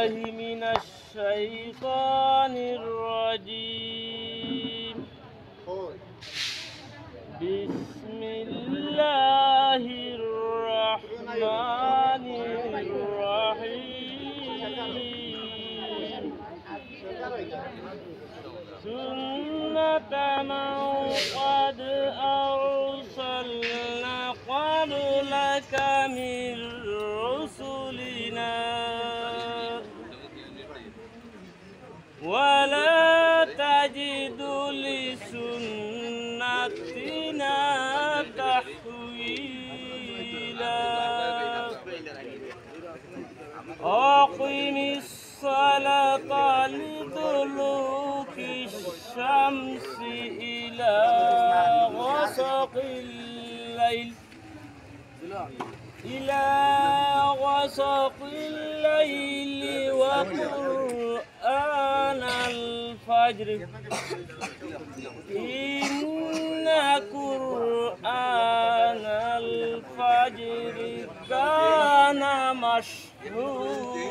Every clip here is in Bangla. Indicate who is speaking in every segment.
Speaker 1: بالله من الشيطان الرجيم بسم الله الرحمن الرحيم سنة من قد أرسلنا قبلك من رسلنا ولا تجد لسنتنا تحويلا أقم الصلاة لدلوك الشمس إلى غسق الليل وقرآن الفجر إن قرآن الفجر كان مشهودا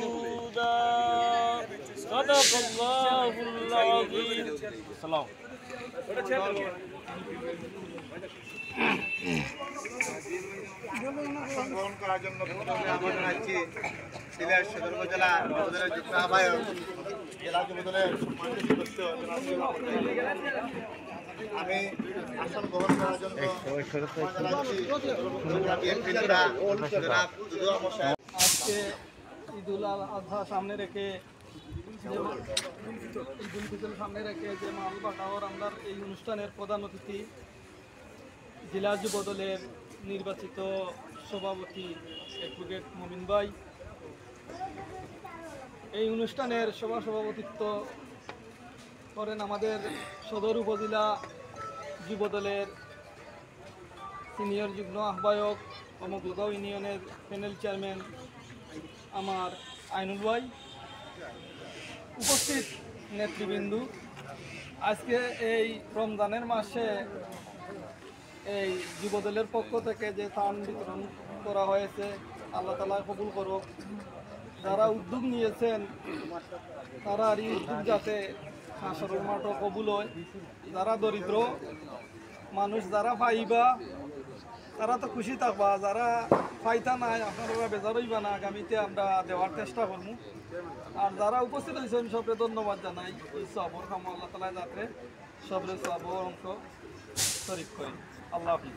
Speaker 1: صدق الله العظيم. السلام
Speaker 2: গ্রহণ করার জন্য আমরা জানাচ্ছি সিলেট সদর উপজেলা যুবদলের যুগ্ম আহ্বায়ক জেলা যুবদলের সম্মানিত সদস্য আমি আসন গ্রহণ করার জন্য
Speaker 3: আজকে ঈদুল আজহা সামনে রেখে ঈদুল ফিতর সামনে রেখে যে মাল বাটাওয়ার আমলার এই অনুষ্ঠানের প্রধান অতিথি জেলা যুবদলের নির্বাচিত সভাপতি অ্যাডভোকেট মমিন ভাই, এই অনুষ্ঠানের সভাপতিত্ব করেন আমাদের সদর উপজেলা যুবদলের সিনিয়র যুগ্ম আহ্বায়ক অমগলগাঁও ইউনিয়নের প্যানেল চেয়ারম্যান আমার আইনুল ভাই, উপস্থিত নেতৃবৃন্দ। আজকে এই রমজানের মাসে এই যুবদলের পক্ষ থেকে যে ত্রাণ বিতরণ করা হয়েছে, আল্লাহ তাআলা কবুল করুক। যারা উদ্যোগ নিয়েছেন তারা এই উদ্যোগ যাতে হাসরের মাঠও কবুল হয়। যারা দরিদ্র মানুষ যারা পাইবা তারা তো খুশি থাকবা, যারা পাইতা নাই আপনারা বেজার হইবা না, আগামীতে আমরা দেওয়ার চেষ্টা করবো। আর যারা উপস্থিত হয়েছেন সবরে ধন্যবাদ জানাই। এই সবর কাম আল্লাহ তাআলা যাতে সবরে সবর অংশ শরীফ করি। আল্লাহ হাফিজ।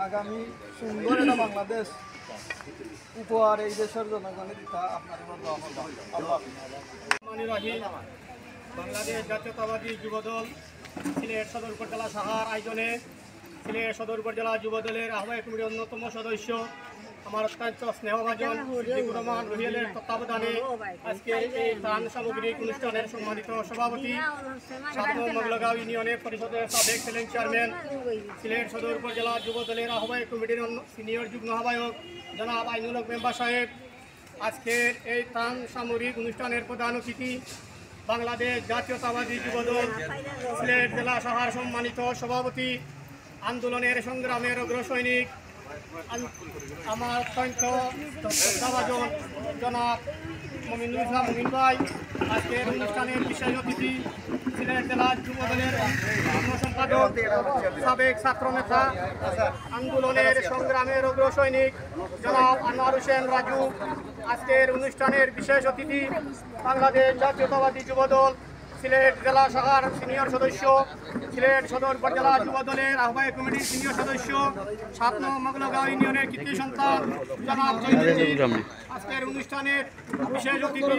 Speaker 3: আগামী সুন্দর একটা বাংলাদেশ উপহার এই দেশের জনগণের দিতা আপনার আল্লাহ হাফিজ।
Speaker 4: বাংলাদেশ জাতীয়তাবাদী যুবদল সিলেট সদর উপজেলা শাখার আয়োজনে সিলেট সদর উপজেলা যুবদলের আহ্বায়ক কমিটির অন্যতম সদস্য আমার অত্যন্ত স্নেহভাজন সিদ্দিকুর রহমান রহিয়ালের তত্ত্বাবধানে আজকে এই ত্রাণ সামগ্রিক অনুষ্ঠানের সম্মানিত সভাপতি ৭ নং মগলগাঁও ইউনিয়নের পরিষদের সাবেক প্যানেল চেয়ারম্যান সিলেট সদর উপজেলা যুবদলের আহ্বায়ক কমিটির সিনিয়র যুগ্ম আহ্বায়ক জনাব আইনুল হক মেম্বার সাহেব, আজকের এই ত্রাণ সামগ্রিক অনুষ্ঠানের প্রধান অতিথি বাংলাদেশ জাতীয়তাবাদী যুবদল সিলেট জেলা শাখার সম্মানিত সভাপতি, আন্দোলনের সংগ্রামের অগ্রসৈনিক আমার অত্যন্ত শ্রদ্ধাভাজন জনাব মমিনুল ইসলাম মমিন ভাই, আজকের অনুষ্ঠানের বিশেষ অতিথি সিলেট জেলা যুবদলের যুগ্ম সম্পাদক সাবেক ছাত্রনেতা আন্দোলনের সংগ্রামের অগ্রসৈনিক জনাব আনোয়ার হোসেন রাজু, আজকের অনুষ্ঠানের বিশেষ অতিথি বাংলাদেশ জাতীয়তাবাদী যুবদল সিলেট জেলা শাখার সিনিয়র সদস্য, সিলেট সদর উপজেলা যুবদলের আহ্বায়ক কমিটির সিনিয়র সদস্য, ৭ নং মগলগাঁও ইউনিয়নের কৃতি সন্তান জনাব জয়নুদ্দিন, আজকের অনুষ্ঠানের বিশেষ অতিথি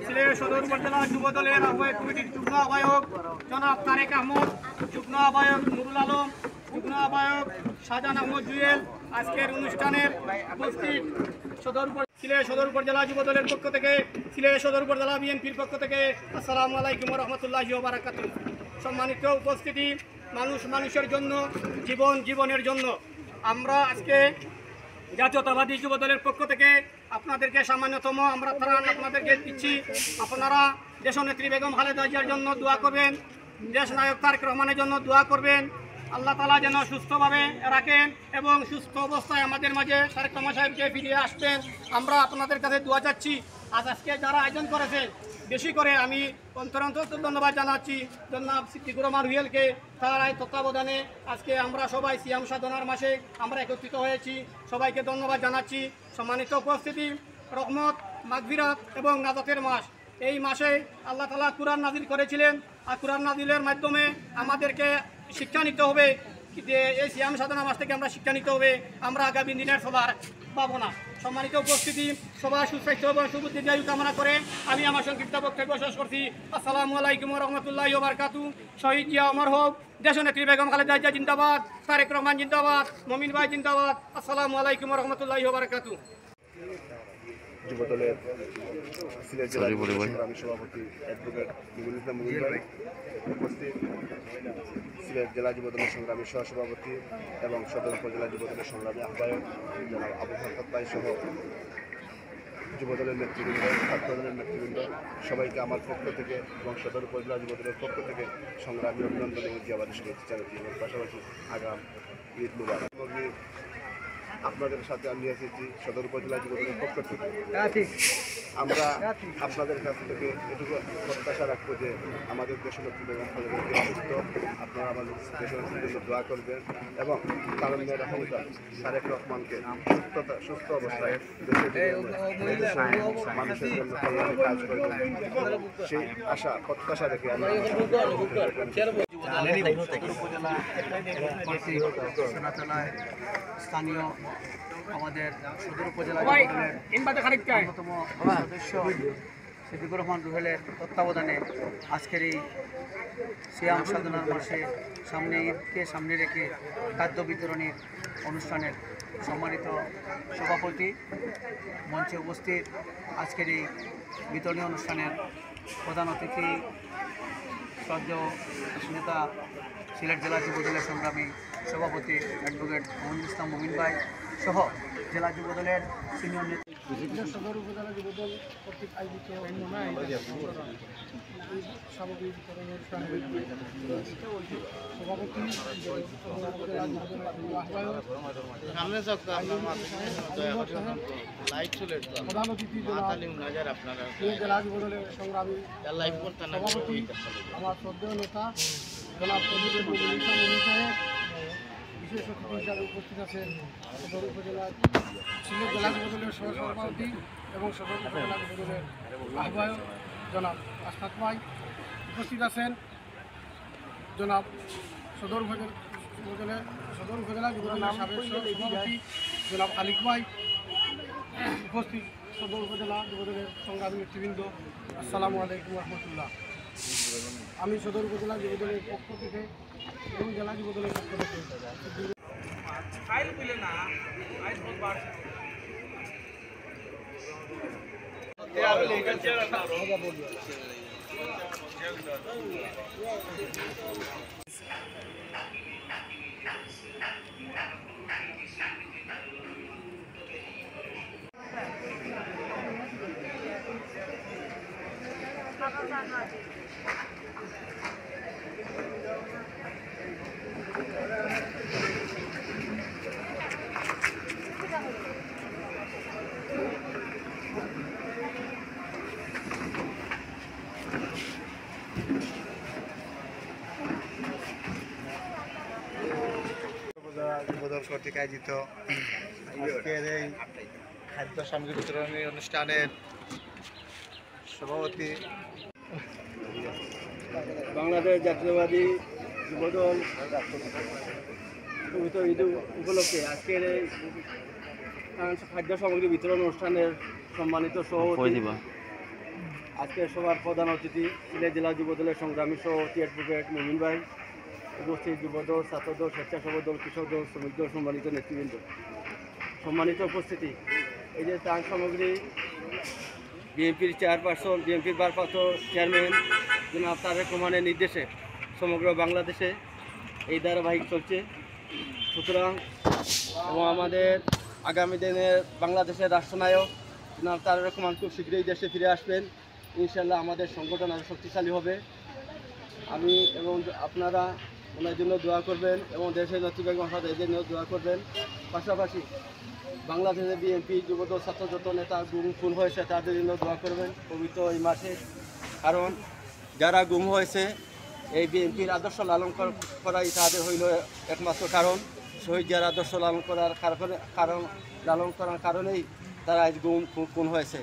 Speaker 4: সিলেট সদর উপজেলা যুবদলের আহ্বায়ক কমিটির যুগ্ম আহ্বায়ক জনাব তারেক আহমদ, যুগ্ম আহ্বায়ক নুরুল আলম, যুগ্ম আহ্বায়ক শাহজাহান আহমদ জুয়েল, আজকের অনুষ্ঠানের উপস্থিত সিলেট সদর উপজেলা যুবদলের পক্ষ থেকে, সিলেট সদর উপজেলা বিএনপির পক্ষ থেকে আসসালামু আলাইকুম ওয়া রাহমাতুল্লাহি ওয়া বারাকাতুহু। সম্মানিত উপস্থিতি, মানুষ মানুষের জন্য, জীবন জীবনের জন্য, আমরা আজকে জাতীয়তাবাদী যুবদলের পক্ষ থেকে আপনাদেরকে সামান্যতম আমরা ত্রাণ আপনাদেরকে দিচ্ছি। আপনারা দেশনেত্রী বেগম খালেদা জিয়ার জন্য দোয়া করবেন, দেশ নায়ক তারেক রহমানের জন্য দোয়া করবেন। আল্লাহ তাআলা যেন সুস্থভাবে রাখেন এবং সুস্থ অবস্থায় আমাদের মাঝে তারেক রহমান সাহেবকে ফিরিয়ে আসবেন। আমরা আপনাদের কাছে দোয়া চাচ্ছি। আজকে যারা আয়োজন করেছে বেশি করে আমি অন্তর ধন্যবাদ জানাচ্ছি জনাব সিদ্দিকুর রহমান রুহেলকে। তার এই তত্ত্বাবধানে আজকে আমরা সবাই সিয়াম সাধনার মাসে আমরা একত্রিত হয়েছি। সবাইকে ধন্যবাদ জানাচ্ছি। সম্মানিত উপস্থিতি, রহমত, মাগফিরাত এবং নাজাতের মাস। এই মাসে আল্লাহ তাআলা কুরআন নাজিল করেছিলেন, আর কুরআন নাজিলের মাধ্যমে আমাদেরকে শিক্ষা নিতে হবে যে এই সিয়াম সাধনা মাস থেকে আমরা শিক্ষা নিতে হবে, আমরা আগামী দিনের সবার পাবো না। সম্মানিত উপস্থিতি, সবার সুস্বাস্থ্য এবং সুবুদ্ধি দীর্ঘায়ু কামনা করে আমি আমার সংক্ষিপ্ত বক্তব্য শেষ করছি। আসসালামু আলাইকুম ওয়া রাহমাতুল্লাহি ওয়া বারাকাতুহু। শহীদ জিয়া অমর হোক, দেশনেত্রী বেগম খালেদা জিয়া জিন্দাবাদ, তারেক রহমান জিন্দাবাদ, মমিন ভাই জিন্দাবাদ। আসসালামু আলাইকুম ওয়া রাহমাতুল্লাহি ওয়া বারাকাতুহু।
Speaker 2: যুবদলের সিলেট জেলা সংগ্রামী সভাপতি অ্যাডভোকেট মুমিনুল ইসলাম মুমিন ভাই উপস্থিত, সিলেট জেলা যুবদলের সংগ্রামী সহসভাপতি এবং সদর উপজেলা যুবদলের সংগ্রামী আহ্বায়ক জনাব আবু বকর ভাই সহ যুবদলের নেতৃবৃন্দ, ছাত্রদলের নেতৃবৃন্দ, সবাইকে আমার পক্ষ থেকে এবং সদর উপজেলা যুবদলের পক্ষ থেকে সংগ্রামী অভিনন্দন এবং জিয়াবাদী শুভেচ্ছা জানাচ্ছি এবং পাশাপাশি আগাম ঈদ মুবারক। আপনাদের সাথে আমি এসেছি সদর উপজেলা যুবদলের পক্ষ থেকে। আমরা আপনাদের কাছ থেকে এটুকু প্রত্যাশা রাখবো যে আমাদের দেশনেত্রী বেগম খালেদা জিয়া সুস্থ, আপনারা আমাদের দেশনেত্রীর জন্য দোয়া করবেন এবং তারুণ্যের অহংকার তারেক রহমানকে সুস্থ অবস্থায় মানুষের জন্য কল্যাণে কাজ করবেন, সেই আশা প্রত্যাশা রেখে আমি
Speaker 5: স্থানীয় আমাদের সদর উপজেলার অন্যতম সদস্য সিদ্দিকুর রহমান রুহেলের তত্ত্বাবধানে আজকের এই সিয়াম সাধনার মাসে ঈদকে সামনে রেখে খাদ্য বিতরণীর অনুষ্ঠানের সম্মানিত সভাপতি, মঞ্চে উপস্থিত আজকের এই বিতরণী অনুষ্ঠানের প্রধান অতিথি সদ্য নেতা সিলেট জেলা যুবদলের সংগ্রামী সভাপতি অ্যাডভোকেট মমিনুল ইসলাম মুমিন ভাই সহ জেলা যুবদলের সিনিয়র নেতৃত্ব।
Speaker 3: সদর উপজেলা যুবদল কর্তৃক আয়োজিত সামগ্রী বিতরণ অনুষ্ঠানে সভাপতি প্রধান অতিথি জেলা যুবদলের সংগ্রামী সভাপতি আমার শ্রদ্ধেয় নেতা জনাব অ্যাডভোকেট মমিনুল ইসলাম মুমিন সাহেব, বিশেষ অতিথি হিসাবে উপস্থিত আছেন সদর উপজেলার সিলেট জেলা যুবদলের সহসভাপতি এবং সদর উপজেলা যুবদলের আহ্বায়ক জনাব আশফাক ভাই, উপস্থিত আছেন জনাব সদর উপজেলা যুবদলের সাবেক সভাপতি জনাব আলিক ভাই, উপস্থিত সদর উপজেলা যুবদলের সংগ্রামী নেতৃবৃন্দ। আসসালামু আলাইকুম রহমতুল্লাহ। আমি সদর উপজেলা যুবদলের পক্ষ থেকে এবং জেলা যুবদলের পক্ষ থেকে
Speaker 2: যুবদল কর্তৃক আয়োজিত আজকের এই খাদ্য সামগ্রী বিতরণী অনুষ্ঠানের সভাপতি
Speaker 1: বাংলাদেশ জাতীয়বাদী যুবদল পবিত্র ঈদ উপলক্ষে আজকের এই খাদ্য সামগ্রী বিতরণ অনুষ্ঠানের সম্মানিত সভাপতি, আজকের সভার প্রধান অতিথি সিলেট জেলা যুবদলের সংগ্রামী সভাপতি অ্যাডভোকেট মুমিন ভাই, উপস্থিত যুবদল, ছাত্রদল, স্বেচ্ছাসেবক দল, কৃষক দল, শ্রমিক দল, সম্মানিত নেতৃবৃন্দ, সম্মানিত উপস্থিতি। এই যে ত্রাণ সামগ্রী বিএনপির চেয়ারপারসন, বিএনপির ভারপ্রাপ্ত চেয়ারম্যান জনাব তারেক রহমানের নির্দেশে সমগ্র বাংলাদেশে এই ধারাবাহিক চলছে। সুতরাং এবং আমাদের আগামী দিনের বাংলাদেশের রাষ্ট্রনায়ক জনাব তারেক রহমান খুব শীঘ্রই দেশে ফিরে আসবেন। ইনশাল্লাহ আমাদের সংগঠন আরও শক্তিশালী হবে। আমি এবং আপনারা ওনার জন্য দোয়া করবেন এবং দেশের নেতৃবৃন্দ এদের জন্য দোয়া করবেন। পাশাপাশি বাংলাদেশের বিএনপি যুবদল ছাত্র যত নেতা গুম খুন হয়েছে তাদের জন্য দোয়া করবেন পবিত্র এই মাসে। কারণ যারা গুম হয়েছে এই বিএনপির আদর্শ লালন করাই তাদের হইল একমাত্র কারণ। শহীদ যারা আদর্শ লালন করার কারণেই তারা আজ গুম খুন হয়েছে।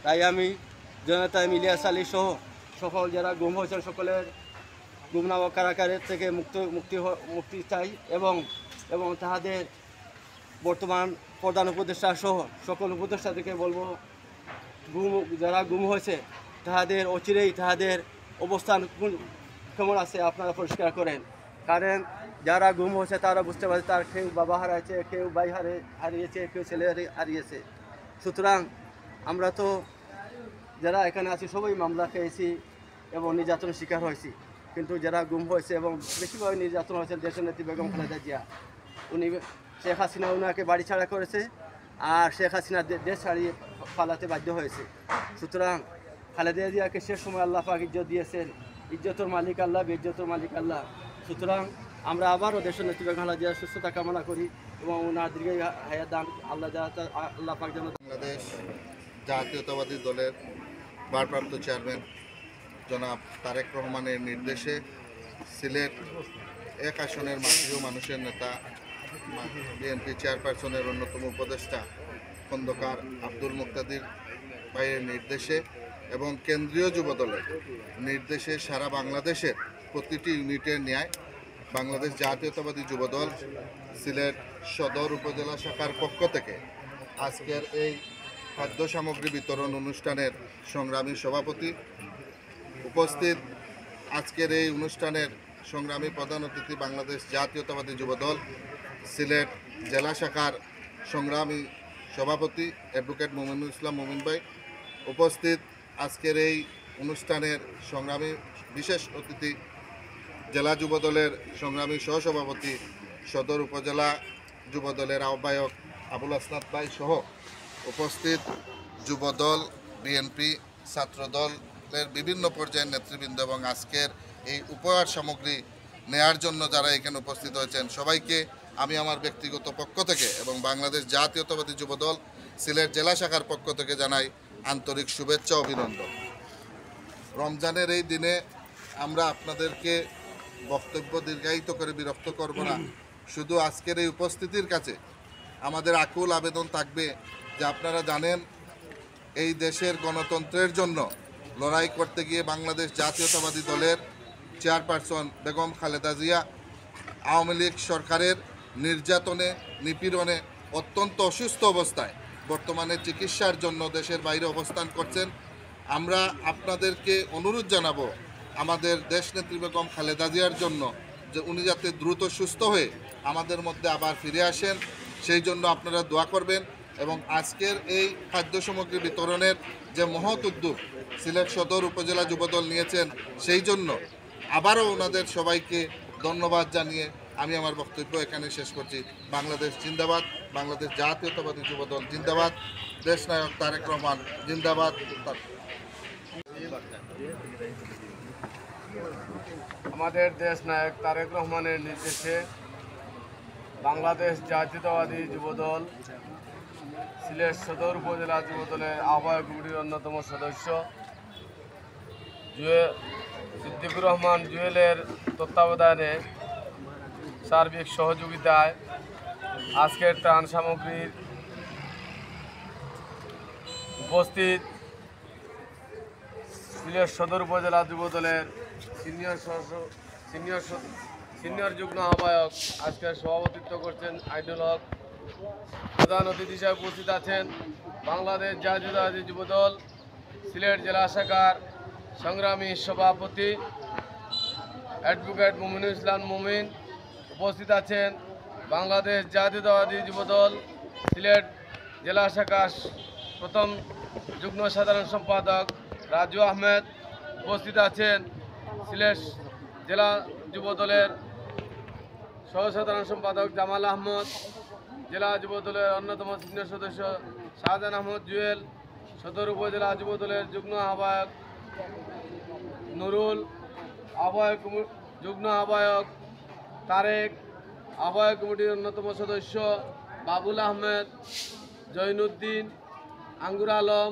Speaker 1: তাই আমি জনতা ইলিয়াস আলী সহ সকল যারা গুম হয়েছেন সকলের গুমনাম কারাগারের থেকে মুক্তি চাই এবং তাহাদের বর্তমান প্রধান উপদেষ্টা সহ সকল উপদেষ্টাদেরকে বলবো যারা গুম হয়েছে তাহাদের অচিরেই তাহাদের অবস্থান কেমন আছে আপনারা পরিষ্কার করেন। কারণ যারা গুম হয়েছে তারা বুঝতে পারছে তার কেউ বাবা হারাইছে, কেউ ভাই হারিয়েছে, কেউ ছেলে হারিয়েছে। সুতরাং আমরা তো যারা এখানে আছি সবাই মামলা খেয়েছি এবং নির্যাতনের শিকার হয়েছি, কিন্তু যারা গুম হয়েছে এবং বেশিরভাগ নির্যাতন হয়েছে দেশনেত্রী বেগম খালেদা জিয়া, উনি শেখ হাসিনা ওনাকে বাড়ি ছাড়া করেছে আর শেখ হাসিনা দেশ ছাড়িয়ে পালাতে বাধ্য হয়েছে। সুতরাং খালেদা জিয়াকে শেষ সময় আল্লাহ পাক ইজ্জত দিয়েছেন, ইজ্জতের মালিক আল্লাহ, বেইজ্জতের মালিক আল্লাহ। সুতরাং আমরা আবারও দেশনেত্রী বেগম খালেদা জিয়ার সুস্থতা কামনা করি এবং ওনার দীর্ঘ হায়াত দান আল্লাহ পাক যেন।
Speaker 6: বাংলাদেশ জাতীয়তাবাদী দলের ভারপ্রাপ্ত চেয়ারম্যান জনাব তারেক রহমানের নির্দেশে সিলেট 1 আসনের মাটিও মানুষের নেতা বিএনপি চেয়ারপারসনের অন্যতম উপদেষ্টা খন্দকার আব্দুল মুক্তাদির ভাইয়ের নির্দেশে এবং কেন্দ্রীয় যুবদলের নির্দেশে সারা বাংলাদেশের প্রতিটি ইউনিটের ন্যায় বাংলাদেশ জাতীয়তাবাদী যুবদল সিলেট সদর উপজেলা শাখার পক্ষ থেকে আজকের এই খাদ্য সামগ্রী বিতরণ অনুষ্ঠানের সংগ্রামী সভাপতি, উপস্থিত আজকের এই অনুষ্ঠানের সংগ্রামী প্রধান অতিথি বাংলাদেশ জাতীয়তাবাদী যুবদল সিলেট জেলা শাখার সংগ্রামী সভাপতি অ্যাডভোকেট মোমিনুল ইসলাম মোমিন ভাই, উপস্থিত আজকের এই অনুষ্ঠানের সংগ্রামী বিশেষ অতিথি জেলা যুবদলের সংগ্রামী সহসভাপতি সদর উপজেলা যুবদলের আহ্বায়ক আবুল আসনাদ ভাই সহ উপস্থিত যুবদল, বিএনপি, ছাত্রদলের বিভিন্ন পর্যায়ের নেতৃবৃন্দ এবং আজকের এই উপহার সামগ্রী নেয়ার জন্য যারা এখানে উপস্থিত হয়েছেন সবাইকে আমি আমার ব্যক্তিগত পক্ষ থেকে এবং বাংলাদেশ জাতীয়তাবাদী যুবদল সিলেট জেলা শাখার পক্ষ থেকে জানাই আন্তরিক শুভেচ্ছা অভিনন্দন। রমজানের এই দিনে আমরা আপনাদেরকে বক্তব্য দীর্ঘায়িত করে বিরক্ত করব না। শুধু আজকের এই উপস্থিতির কাছে আমাদের আকুল আবেদন থাকবে যে আপনারা জানেন এই দেশের গণতন্ত্রের জন্য লড়াই করতে গিয়ে বাংলাদেশ জাতীয়তাবাদী দলের চেয়ারপারসন বেগম খালেদা জিয়া আওয়ামী লীগ সরকারের নির্যাতনে নিপীড়নে অত্যন্ত অসুস্থ অবস্থায় বর্তমানে চিকিৎসার জন্য দেশের বাইরে অবস্থান করছেন। আমরা আপনাদেরকে অনুরোধ জানাবো আমাদের দেশনেত্রী বেগম খালেদা জিয়ার জন্য যে উনি যাতে দ্রুত সুস্থ হয়ে আমাদের মধ্যে আবার ফিরে আসেন, সেই জন্য আপনারা দোয়া করবেন। এবং আজকের এই খাদ্য সামগ্রী বিতরণের যে মহৎ উদ্যোগ সিলেট সদর উপজেলা যুবদল নিয়েছেন, সেই জন্য আবারও ওনাদের সবাইকে ধন্যবাদ জানিয়ে আমি আমার বক্তব্য এখানে শেষ করছি। বাংলাদেশ জিন্দাবাদ, বাংলাদেশ জাতীয়তাবাদী যুবদল জিন্দাবাদ, দেশনায়ক তারেক রহমান জিন্দাবাদ।
Speaker 7: আমাদের দেশ নায়ক তারেক রহমানের নির্দেশে বাংলাদেশ জাতীয়তাবাদী যুবদল সিলেট সদর উপজেলা যুবদলের আহ্বায়ক কমিটির অন্যতম সদস্য সিদ্দিকুর রহমান জুয়েলের তত্ত্বাবধানে সার্বিক সহযোগিতায় আজকের ত্রাণ সামগ্রীর উপস্থিত সিলেট সদর উপজেলা যুবদলের সিনিয়র যুগ্ম আহ্বায়ক আজকের সভাপতিত্ব করছেন আইনুল হক। প্রধান অতিথি হিসেবে উপস্থিত আছেন বাংলাদেশ জাতীয়তাবাদী যুবদল সিলেট জেলা শাখার সংগ্রামী সভাপতি অ্যাডভোকেট মোমিনুল ইসলাম মোমিন। উপস্থিত আছেন বাংলাদেশ জাতীয়তাবাদী যুবদল সিলেট জেলা শাখার প্রথম যুগ্ম সাধারণ সম্পাদক রাজু আহমেদ। উপস্থিত আছেন সিলেট জেলা যুবদলের সহসাধারণ সম্পাদক জামাল আহমদ, জেলা যুবদলের অন্যতম সিনিয়র সদস্য শাহজাহান আহমদ জুয়েল, সদর উপজেলা যুবদলের যুগ্ম আহ্বায়ক নুরুল, যুগ্ম আহ্বায়ক তারেক, আহ্বায়ক কমিটির অন্যতম সদস্য বাবুল আহমেদ, জৈনুদ্দিন, আঙ্গুর আলম,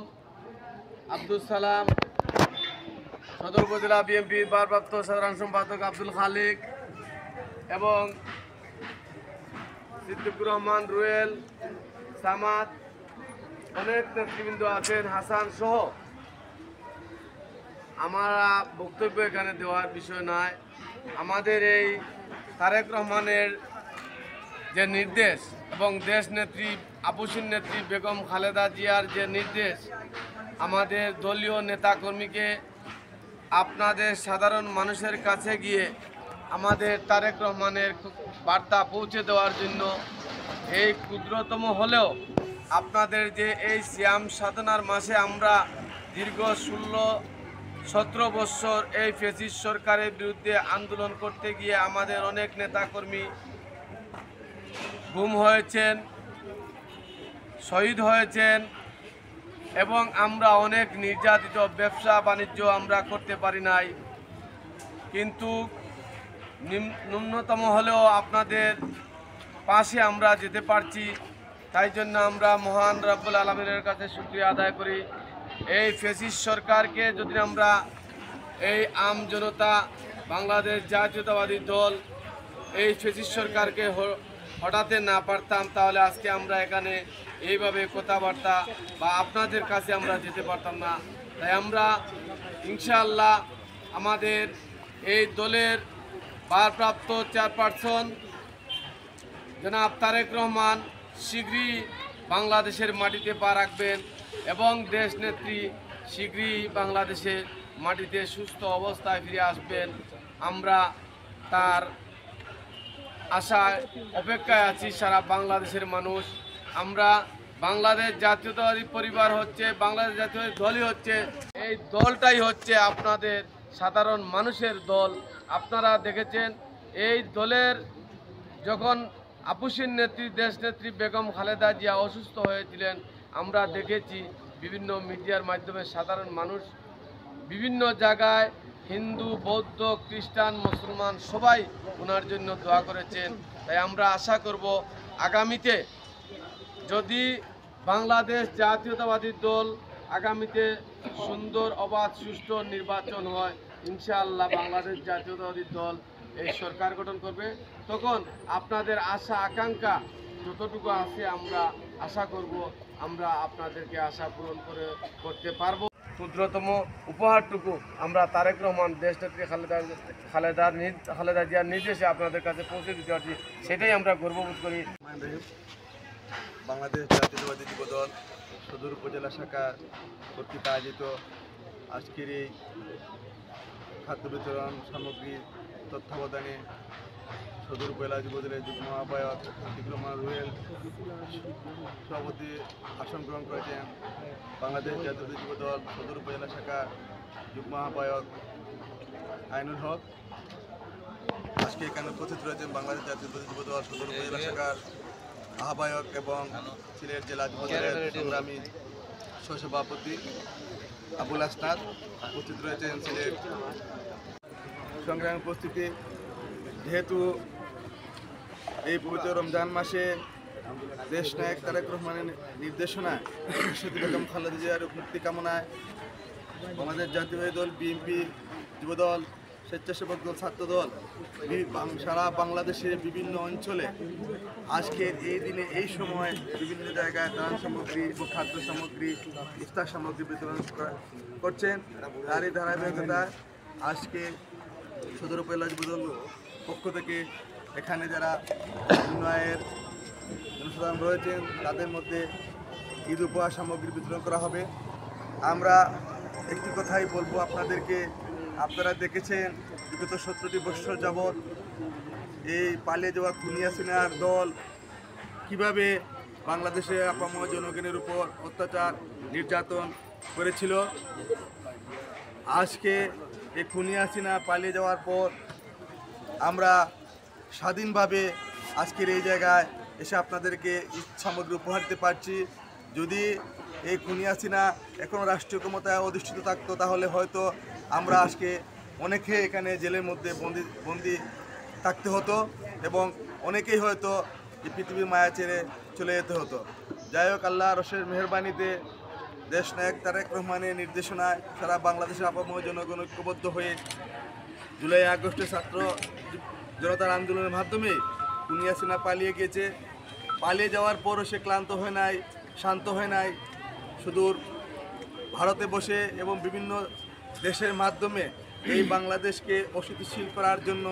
Speaker 7: আব্দুল সালাম, সদর উপজেলা বিএনপির ভারপ্রাপ্ত সাধারণ সম্পাদক আব্দুল খালিক এবং সিদ্দিকুর রহমান রুয়েল, সামাদ, অনেক নেতৃবৃন্দ আছেন, হাসান সহ। আমরা বক্তব্য এখানে দেওয়ার বিষয় নয়। আমাদের এই তারেক রহমানের যে নির্দেশ এবং দেশ নেত্রী আপসীন নেত্রী বেগম খালেদা জিয়ার যে নির্দেশ, আমাদের দলীয় নেতাকর্মীকে আপনাদের সাধারণ মানুষের কাছে গিয়ে আমাদের তারেক রহমানের বার্তা পৌঁছে দেওয়ার জন্য এই ক্ষুদ্রতম হলেও আপনাদের যে এই সিয়াম সাধনার মাসে আমরা দীর্ঘ 16-17 বছর এই ফ্যাসিস্ট সরকারের বিরুদ্ধে আন্দোলন করতে গিয়ে আমাদের অনেক নেতাকর্মী গুম হয়েছেন, শহীদ হয়েছেন এবং আমরা অনেক নির্যাতিত, ব্যবসা বাণিজ্য আমরা করতে পারি নাই, কিন্তু ন্যূনতম হলেও আপনাদের পাশে আমরা যেতে পারছি। তাই জন্য আমরা মহান রব্বুল আলামিনের কাছে শুকরিয়া আদায় করি। এই ফ্যাসিস্ট সরকারকে যদি আমরা এই আম জনতা বাংলাদেশ জাতীয়তাবাদী দল এই ফ্যাসিস্ট সরকারকে হটাতে না পারতাম, তাহলে আজকে আমরা এখানে এইভাবে কথাবার্তা বা আপনাদের কাছে আমরা যেতে পারতাম না। তাই আমরা ইনশাআল্লাহ আমাদের এই দলের ভারপ্রাপ্ত চেয়ারপারসন জনাব তারেক রহমান শীঘ্রই বাংলাদেশের মাটিতে পা রাখবেন এবং দেশ নেত্রী শীঘ্রই বাংলাদেশের মাটিতে সুস্থ অবস্থায় ফিরে আসবেন। আমরা তার আশায় অপেক্ষায় আছি সারা বাংলাদেশের মানুষ। আমরা বাংলাদেশ জাতীয়তাবাদী পরিবার হচ্ছে, বাংলাদেশ জাতীয়তাবাদী দলই হচ্ছে, এই দলটাই হচ্ছে আপনাদের সাধারণ মানুষের দল। আপনারা দেখেছেন এই দলের যখন আপসীন নেত্রী দেশ নেত্রী বেগম খালেদা জিয়া অসুস্থ হয়েছিলেন, আমরা দেখেছি বিভিন্ন মিডিয়ার মাধ্যমে সাধারণ মানুষ বিভিন্ন জায়গায় হিন্দু, বৌদ্ধ, খ্রিস্টান, মুসলমান সবাই ওনার জন্য দোয়া করেছেন। তাই আমরা আশা করব আগামীতে যদি বাংলাদেশ জাতীয়তাবাদী দল আগামীতে সুন্দর, অবাধ, সুষ্ঠু নির্বাচন হয়, ইনশাআল্লাহ বাংলাদেশ জাতীয়তাবাদী দল এই সরকার গঠন করবে। তখন আপনাদের আশা আকাঙ্ক্ষা যতটুকু আছে আমরা আশা করব আমরা আপনাদেরকে আশা পূরণ করতে পারবো। ক্ষুদ্রতম উপহারটুকু আমরা তারেক রহমান দেশ নেত্রী খালেদা জিয়ার নির্দেশে আপনাদের কাছে পৌঁছে দিতে পারছি, সেটাই আমরা গর্ববোধ করি।
Speaker 2: বাংলাদেশ জাতীয়তাবাদী যুবদল সদর উপজেলা শাখা কর্তৃক আয়োজিত আজকের এই খাদ্য বিতরণ সামগ্রী তত্ত্বাবধানে সদর উপজেলা যুবদলের যুগ্ম আহ্বায়ক সিদ্দিকুর রহমান রুয়েল সভাপতি আসন গ্রহণ করেছেন। বাংলাদেশ জাতীয়তাবাদী যুবদল সদর উপজেলা শাখা যুগ্ম আহ্বায়ক আইনুল হক আজকে এখানে উপস্থিত রয়েছেন। বাংলাদেশ জাতীয়তাবাদী যুবদল সদর উপজেলা শাখার আহ্বায়ক এবং সিলেট জেলা যুবদলের সংগ্রামী সহসভাপতি আবুল আসনাদ উপস্থিত রয়েছেন। সিলেট সংগ্রামী উপস্থিতি, যেহেতু এই পবিত্র রমজান মাসে দেশ নায়ক তারেক রহমানের নির্দেশনায় শহীদ বেগম খালেদা জিয়ার মুক্তি কামনায় বাংলাদেশ জাতীয়তাবাদী দল, বিএনপি, যুবদল, স্বেচ্ছাসেবক দল, ছাত্রদল সারা বাংলাদেশের বিভিন্ন অঞ্চলে আজকের এই দিনে এই সময় বিভিন্ন জায়গায় ত্রাণ সামগ্রী, খাদ্য সামগ্রী, ইফতার সামগ্রী বিতরণ করছেন। তারই ধারাবাহিকতায় আজকে সদর উপজেলা যুবদল পক্ষ থেকে এখানে যারা বিভিন্ন আয়ের জনসাধারণ রয়েছেন তাদের মধ্যে ঈদ উপহার সামগ্রী বিতরণ করা হবে। আমরা একটি কথাই বলবো আপনাদেরকে, আপনারা দেখেছেন বিগত 17টি বছর যাবৎ এই পালিয়ে যাওয়া খুনি হাসিনার দল কিভাবে বাংলাদেশের আপামর জনগণের উপর অত্যাচার, নির্যাতন করেছিল। আজকে এই খুনি হাসিনা পালিয়ে যাওয়ার পর আমরা স্বাধীনভাবে আজকের এই জায়গায় এসে আপনাদেরকে সামগ্রী উপহার দিতে পারছি। যদি এই খুনি হাসিনা এখনও রাষ্ট্রীয় ক্ষমতায় অধিষ্ঠিত থাকতো তাহলে হয়তো আমরা আজকে অনেকে এখানে জেলের মধ্যে বন্দি থাকতে হতো এবং অনেকেই হয়তো এই পৃথিবীর মায়া ছেড়ে
Speaker 8: চলে যেতে হতো। যাই হোক, আল্লাহ রসের মেহরবানিতে দেশনায়ক তারেক রহমানের নির্দেশনায় সারা বাংলাদেশের আপামর জনগণ ঐক্যবদ্ধ হয়ে জুলাই আগস্টে ছাত্র জনতার আন্দোলনের মাধ্যমে খুনি হাসিনা পালিয়ে গিয়েছে। পালিয়ে যাওয়ার পরও সে ক্লান্ত হয় নাই, শান্ত হয় নাই। সুদূর ভারতে বসে এবং বিভিন্ন দেশের মাধ্যমে এই বাংলাদেশকে অস্থিতিশীল করার জন্য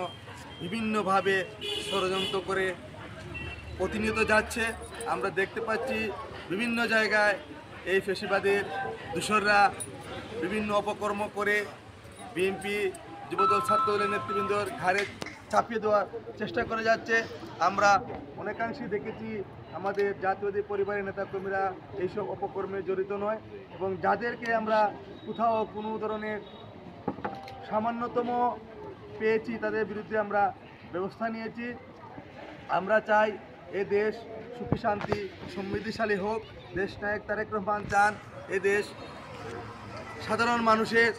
Speaker 8: বিভিন্নভাবে ষড়যন্ত্র করে প্রতিনিয়ত যাচ্ছে। আমরা দেখতে পাচ্ছি বিভিন্ন জায়গায় এই ফ্যাসিবাদের দূষররা বিভিন্ন অপকর্ম করে বিএনপি যুবদল ছাত্রদলের নেতৃবৃন্দর ঘাড়ে চাপিয়ে দেওয়ার চেষ্টা করে যাচ্ছে। আমরা অনেকাংশেই দেখেছি আমাদের জাতীয়তাবাদী পরিবারের নেতাকর্মীরা এইসব অপকর্মে জড়িত নয়, এবং যাদেরকে আমরা কোথাও কোনো ধরনের সামান্যতম পেয়েছি তাদের বিরুদ্ধে আমরা ব্যবস্থা নিয়েছি। আমরা চাই এ দেশ সুখী শান্তি সমৃদ্ধিশালী হোক। দেশনায়ক তারেক রহমান চান এ দেশ সাধারণ মানুষের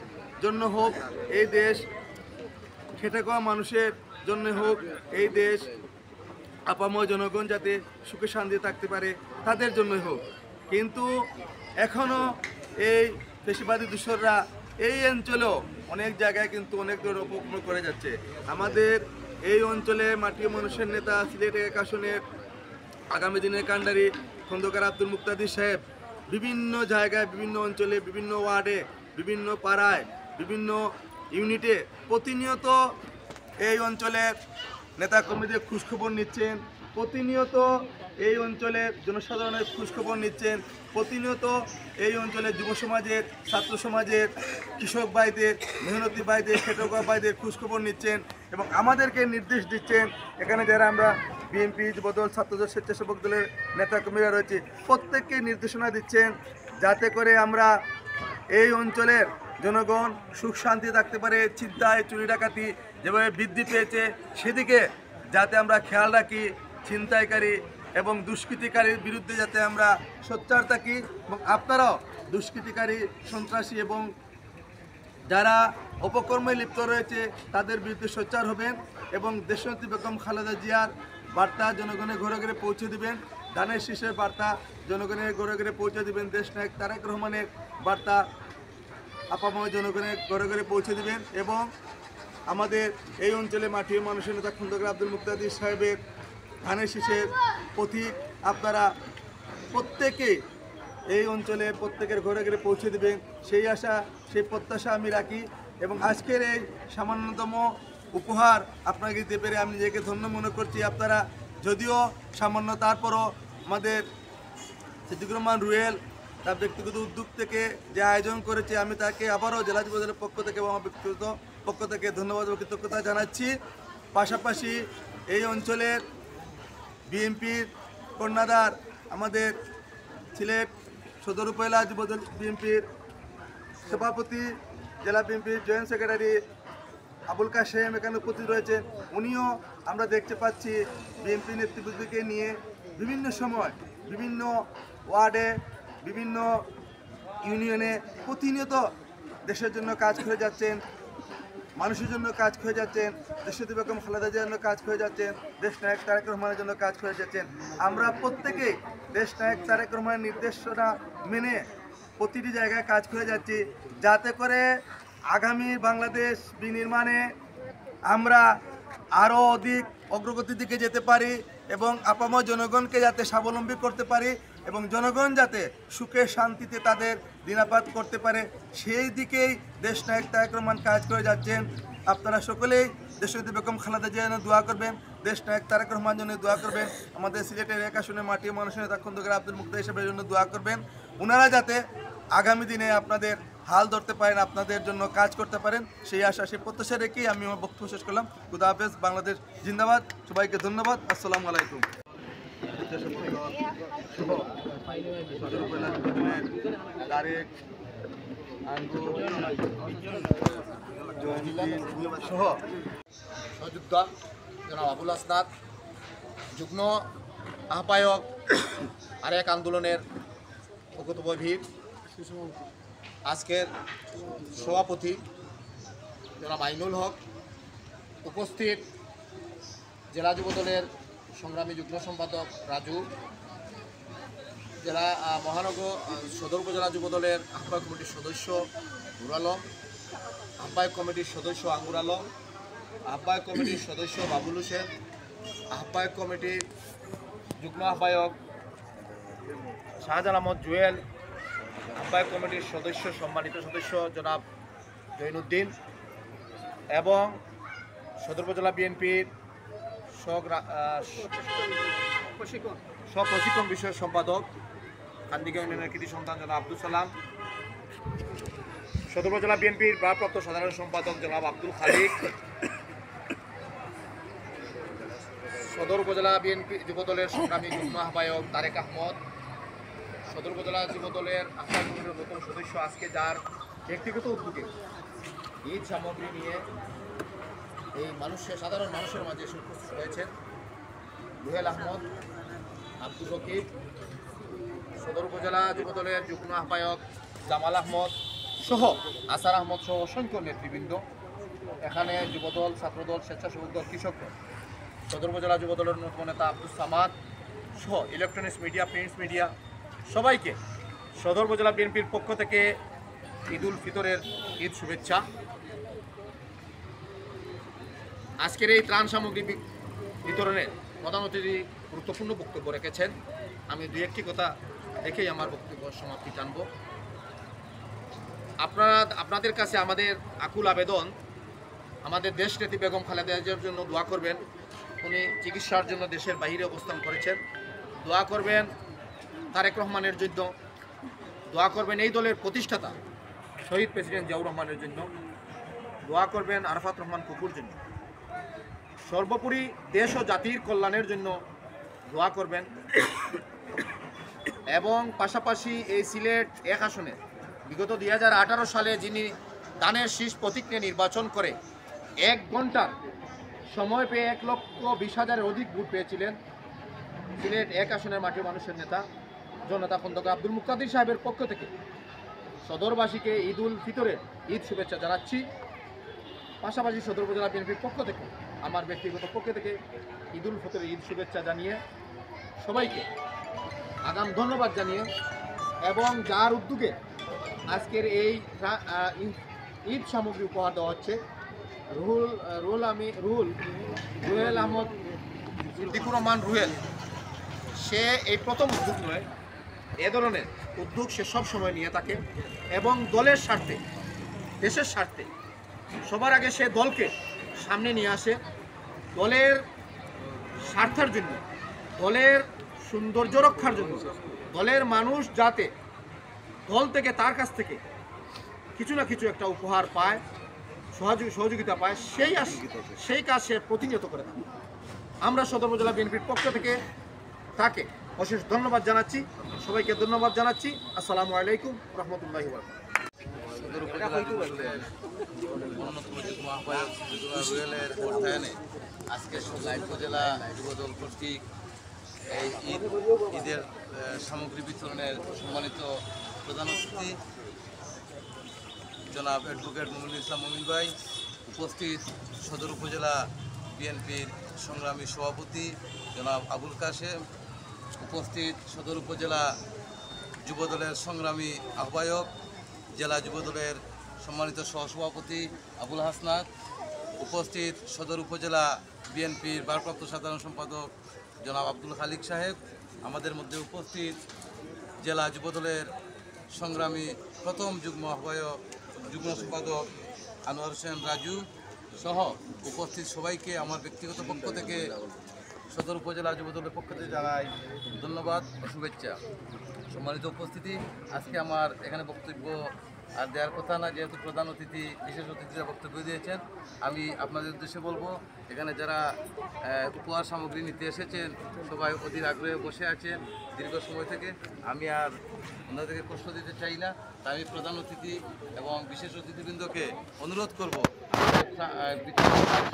Speaker 8: জন্য হোক, এই দেশ খেটে খাওয়া মানুষের জন্য হোক, এই দেশ আপামর জনগণ যাতে সুখে শান্তি থাকতে পারে তাদের জন্যই হোক। কিন্তু এখনও এই ফ্যাসিবাদী দূষররা এই অঞ্চলেও অনেক জায়গায় কিন্তু অনেক ধরনের অপকর্ম করে যাচ্ছে। আমাদের এই অঞ্চলে মাটি মানুষের নেতা সিলেট এক আসনের আগামী দিনের কাণ্ডারি খন্দকার আব্দুল মুক্তাদির সাহেব বিভিন্ন জায়গায়, বিভিন্ন অঞ্চলে, বিভিন্ন ওয়ার্ডে, বিভিন্ন পাড়ায়, বিভিন্ন ইউনিটে প্রতিনিয়ত এই অঞ্চলের নেতাকর্মীদের খোঁজখবর নিচ্ছেন, প্রতিনিয়ত এই অঞ্চলের জনসাধারণের খোঁজখবর নিচ্ছেন, প্রতিনিয়ত এই অঞ্চলের যুব সমাজের, ছাত্র সমাজের, কৃষক ভাইদের, মেহনতি ভাইদের, খেটকা ভাইদের খোঁজখবর নিচ্ছেন এবং আমাদেরকে নির্দেশ দিচ্ছেন। এখানে যারা আমরা বিএনপি, যুবদল, ছাত্রদল, স্বেচ্ছাসেবক দলের নেতাকর্মীরা রয়েছে, প্রত্যেককে নির্দেশনা দিচ্ছেন যাতে করে আমরা এই অঞ্চলের জনগণ সুখ শান্তি থাকতে পারে। ছিনতাই, চুরি ডাকাতি যেভাবে বৃদ্ধি পেয়েছে সেদিকে যাতে আমরা খেয়াল রাখি, ছিনতাইকারী এবং দুষ্কৃতিকারীর বিরুদ্ধে যাতে আমরা সোচ্চার থাকি, এবং আপনারাও দুষ্কৃতিকারী, সন্ত্রাসী এবং যারা অপকর্মে লিপ্ত রয়েছে তাদের বিরুদ্ধে সোচ্চার হবেন এবং দেশনেত্রী বেগম খালেদা জিয়ার বার্তা জনগণের ঘরে ঘরে পৌঁছে দিবেন, ধানের শীষের বার্তা জনগণের ঘরে ঘরে পৌঁছে দিবেন, দেশনায়ক তারেক রহমানের বার্তা আপামর জনগণের ঘরে ঘরে পৌঁছে দিবেন। এবং আমাদের এই অঞ্চলে মাটি মানুষের নেতা খন্দকার আব্দুল মুক্তাদির সাহেবের ধানের শীষের প্রতীক আপনারা প্রত্যেকে এই অঞ্চলে প্রত্যেকের ঘরে ঘরে পৌঁছে দেবেন, সেই আশা, সেই প্রত্যাশা আমি রাখি। এবং আজকের এই সামান্যতম উপহার আপনাকে দিতে পেরে আমি নিজেকে ধন্য মনে করছি। আপনারা যদিও সামান্য, তারপরও আমাদের সিদ্দিকুর রহমান রুয়েল তার ব্যক্তিগত উদ্যোগ থেকে যে আয়োজন করেছে, আমি তাকে আবারও জেলা যুবদলের পক্ষ থেকে এবং আমার ব্যক্তিগত পক্ষ থেকে ধন্যবাদ ও কৃতজ্ঞতা জানাচ্ছি। পাশাপাশি এই অঞ্চলের বিএনপির কর্ণধার, আমাদের সিলেট সদর উপজেলা যুবদল বিএনপির সভাপতি, জেলা বিএনপির জয়েন্ট সেক্রেটারি আবুল কাশেম এখানে উপস্থিত রয়েছেন। উনিও আমরা দেখতে পাচ্ছি বিএনপি নেতৃবৃন্দকে নিয়ে বিভিন্ন সময় বিভিন্ন ওয়ার্ডে, বিভিন্ন ইউনিয়নে প্রতিনিয়ত দেশের জন্য কাজ করে যাচ্ছেন, মানুষের জন্য কাজ করে যাচ্ছেন, দেশনেত্রী বেগম খালেদা জিয়ার জন্য কাজ করে যাচ্ছেন, দেশনায়ক তারেক রহমানের জন্য কাজ করে যাচ্ছেন। আমরা প্রত্যেকেই দেশনায়ক তারেক রহমানের নির্দেশনা মেনে প্রতিটি জায়গায় কাজ করে যাচ্ছি, যাতে করে আগামী বাংলাদেশ বিনির্মাণে আমরা আরও অধিক অগ্রগতির দিকে যেতে পারি এবং আপামর জনগণকে যাতে স্বাবলম্বী করতে পারি এবং জনগণ যাতে সুখে শান্তিতে তাদের দিনাপাত করতে পারে, সেই দিকেই দেশনায়ক তারেক রহমান কাজ করে যাচ্ছেন। আপনারা সকলেই দেশনেত্রী বেগম খালেদা জিয়ার জন্য দোয়া করবেন, দেশনায়ক তারেক রহমান জন্য দোয়া করবেন, আমাদের সিলেটের এক আসনে মাটি মানুষের নেতা খন্দকার আব্দুল মুক্তাদির সাহেবের জন্য দোয়া করবেন। ওনারা যাতে আগামী দিনে আপনাদের হাল ধরতে পারেন, আপনাদের জন্য কাজ করতে পারেন, সেই আশা, সেই প্রত্যাশা রেখেই আমি আমার বক্তব্য শেষ করলাম। খুদা হাফেজ, বাংলাদেশ জিন্দাবাদ, সবাইকে ধন্যবাদ, আসসালামু আলাইকুম।
Speaker 9: সহযোদ্ধা জনাব আবুল আসনাদ, যুগ্ম আহ্বায়ক আরেক আন্দোলনের ভূমির আজকের সভাপতি জনাব আইনুল হক, উপস্থিত জেলা যুবদলের সংগ্রামী যুগ্ম সম্পাদক রাজু, জেলা মহানগর সদর উপজেলা যুবদলের আহ্বায়ক কমিটির সদস্য নুর আলম, আহ্বায়ক কমিটির সদস্য আঙ্গুর আলম, আহ্বায়ক কমিটির সদস্য বাবুল হোসেন, আহ্বায়ক কমিটির যুগ্ম আহ্বায়ক শাহজাহান আহমদ জুয়েল, আহ্বায়ক কমিটির সদস্য সম্মানিত সদস্য জনাব জৈনুদ্দিন এবং সদর উপজেলা বিএনপির প্রশিক্ষণ বিষয়ক সম্পাদক কান্দিকা ইউনিয়নের কৃতি সন্তান জনাব আব্দুল সালাম, সদর উপজেলা বিএনপির ভারপ্রাপ্ত সাধারণ সম্পাদক জনাব আব্দুল খালিক, সদর উপজেলা বিএনপি যুবদলের সংগ্রামী যুগ্ম আহ্বায়ক তারেক আহমদ, সদর উপজেলা যুবদলের আহ্বায়ক কমিটির নতুন সদস্য আজকে যার ব্যক্তিগত উদ্যোগে ঈদ সামগ্রী নিয়ে এই সাধারণ মানুষের মাঝে উপস্থিত হয়েছেন রুহেল আহমদ, আব্দুল রকিব, সদর উপজেলা যুবদলের যুগ্ম আহ্বায়ক জামাল আহমদ সহ আসার আহমদ সহ অসংখ্য নেতৃবৃন্দ, এখানে যুবদল, ছাত্রদল, স্বেচ্ছাসেবক দল, কৃষক দল, সদর উপজেলা যুবদলের নতুন নেতা আব্দুল সামাদ সহ ইলেকট্রনিক্স মিডিয়া, প্রিন্টস মিডিয়া সবাইকে সদর উপজেলা বিএনপির পক্ষ থেকে ঈদ উল ফিতরের ঈদ শুভেচ্ছা। আজকের এই ত্রাণ সামগ্রী বিতরণের প্রধান অতিথি গুরুত্বপূর্ণ বক্তব্য রেখেছেন। আমি দুই একটি কথা দেখেই আমার বক্তব্য সমাপ্তি টানব। আপনাদের কাছে আমাদের আকুল আবেদন, আমাদের দেশ নেত্রী বেগম খালেদা জিয়ার জন্য দোয়া করবেন। উনি চিকিৎসার জন্য দেশের বাইরে অবস্থান করেছেন। দোয়া করবেন তারেক রহমানের জন্য, দোয়া করবেন এই দলের প্রতিষ্ঠাতা শহীদ প্রেসিডেন্ট জিয়াউর রহমানের জন্য, দোয়া করবেন আরাফাত রহমান কুকুর জন্য, সর্বোপরি দেশ ও জাতির কল্যাণের জন্য দোয়া করবেন। এবং পাশাপাশি এই সিলেট 1 আসনে বিগত 2018 সালে যিনি দানের শীষ প্রতীকে নির্বাচন করে 1 ঘন্টার সময় পেয়ে 1,20,000-এর অধিক ভোট পেয়েছিলেন সিলেট 1 আসনের মাটির মানুষের নেতা জনতা খন্দকার আব্দুল মুক্তাদির সাহেবের পক্ষ থেকে সদরবাসীকে ঈদ উল ফিতরের ঈদ শুভেচ্ছা জানাচ্ছি। পাশাপাশি সদর উপজেলা বিএনপির পক্ষ থেকে আমার ব্যক্তিগত পক্ষ থেকে ঈদ উল ফিতরের ঈদ শুভেচ্ছা জানিয়ে সবাইকে আগাম ধন্যবাদ জানিয়ে এবং যার উদ্যোগে আজকের এই ঈদ সামগ্রী উপহার দেওয়া হচ্ছে রুহেল আহমদ সিদ্দিকুর রহমান রুহেল, সে এই প্রথম উদ্যোগ নয়, এ ধরনের উদ্যোগ সে সব সময় নিয়ে থাকে এবং দলের স্বার্থে, দেশের স্বার্থে সবার আগে সে দলকে সামনে নিয়ে আসে। দলের স্বার্থের জন্য, দলের সৌন্দর্য রক্ষার জন্য, দলের মানুষ যাতে দল থেকে, তার কাছ থেকে কিছু না কিছু একটা উপহার পায়, সহযোগিতা পায়, সেই কাজ সে প্রতিনিয়ত করে থাকে। আমরা সদর উপজেলা বিএনপির পক্ষ থেকে তাকে অশেষ ধন্যবাদ জানাচ্ছি। সবাইকে ধন্যবাদ জানাচ্ছি। আসসালামু আলাইকুম রহমতুল্লাহি ওয়া বারাকাতুহু।
Speaker 6: সদর উপজেলা যুবদলের অন্যতম যুগ্ম আহ্বায়ক রুহেলের অর্থায়নে আজকে লাইভ উপজেলা যুবদল কর্তৃক এই ঈদের সামগ্রী বিতরণের সম্মানিত প্রধান অতিথি জনাব অ্যাডভোকেট মুমিনুল ইসলাম মুমিন ভাই, উপস্থিত সদর উপজেলা বিএনপির সংগ্রামী সভাপতি জনাব আবুল কাশেম, উপস্থিত সদর উপজেলা যুবদলের সংগ্রামী আহ্বায়ক, জেলা যুবদলের সম্মানিত সহসভাপতি আবুল হাসনাত, উপস্থিত সদর উপজেলা বিএনপির ভারপ্রাপ্ত সাধারণ সম্পাদক জনাব আব্দুল খালিক সাহেব, আমাদের মধ্যে উপস্থিত জেলা যুবদলের সংগ্রামী প্রথম যুগ্ম আহ্বায়ক যুগ্ম সম্পাদক আনোয়ার হোসেন রাজু সহ উপস্থিত সবাইকে আমার ব্যক্তিগত পক্ষ থেকে সদর উপজেলা যুবদলের পক্ষ থেকে জানাই ধন্যবাদ ও শুভেচ্ছা। সম্মানিত উপস্থিতি, আজকে আমার এখানে বক্তব্য আর দেওয়ার কথা না, যেহেতু প্রধান অতিথি, বিশেষ অতিথিরা বক্তব্য দিয়েছেন। আমি আপনাদের উদ্দেশ্যে বলবো, এখানে যারা উপহার সামগ্রী নিতে এসেছেন সবাই অধীর আগ্রহে বসে আছেন দীর্ঘ সময় থেকে। আমি আর ওনাদেরকে কষ্ট দিতে চাই না, তাই আমি প্রধান অতিথি এবং বিশেষ অতিথিবৃন্দকে অনুরোধ করব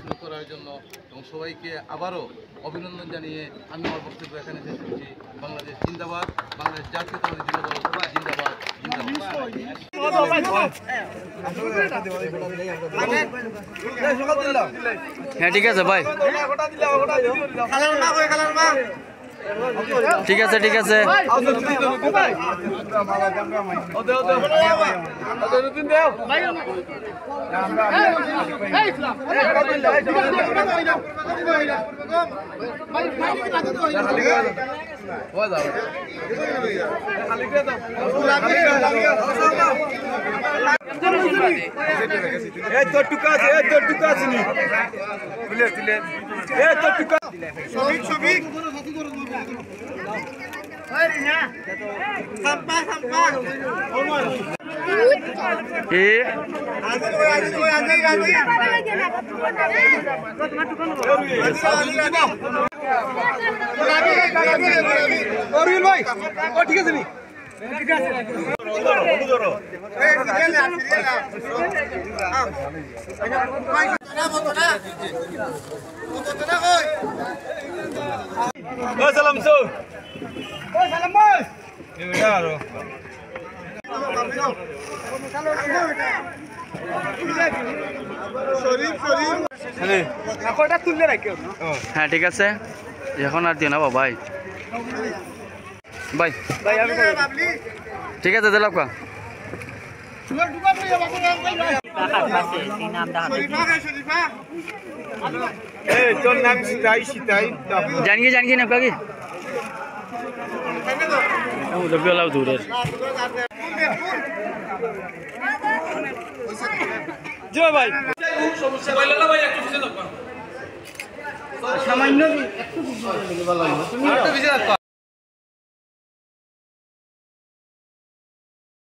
Speaker 6: শুরু করার জন্য এবং সবাইকে আবারও অভিনন্দন জানিয়ে আমি আমার বক্তব্য এখানে শেষ করছি। বাংলাদেশ জিন্দাবাদ, বাংলাদেশ জাতীয়তাবাদী যুবদল জিন্দাবাদ,
Speaker 1: হ্যাঁ ঠিক আছে ভাই।
Speaker 10: ঠিক আছে ঠিক আছে হ্যাঁ ঠিক আছে এখন আর দিও না ভাই ভাই ঠিক আছে দিলাম কা জানকি না কাকি দূরের ভাই
Speaker 3: সামান্য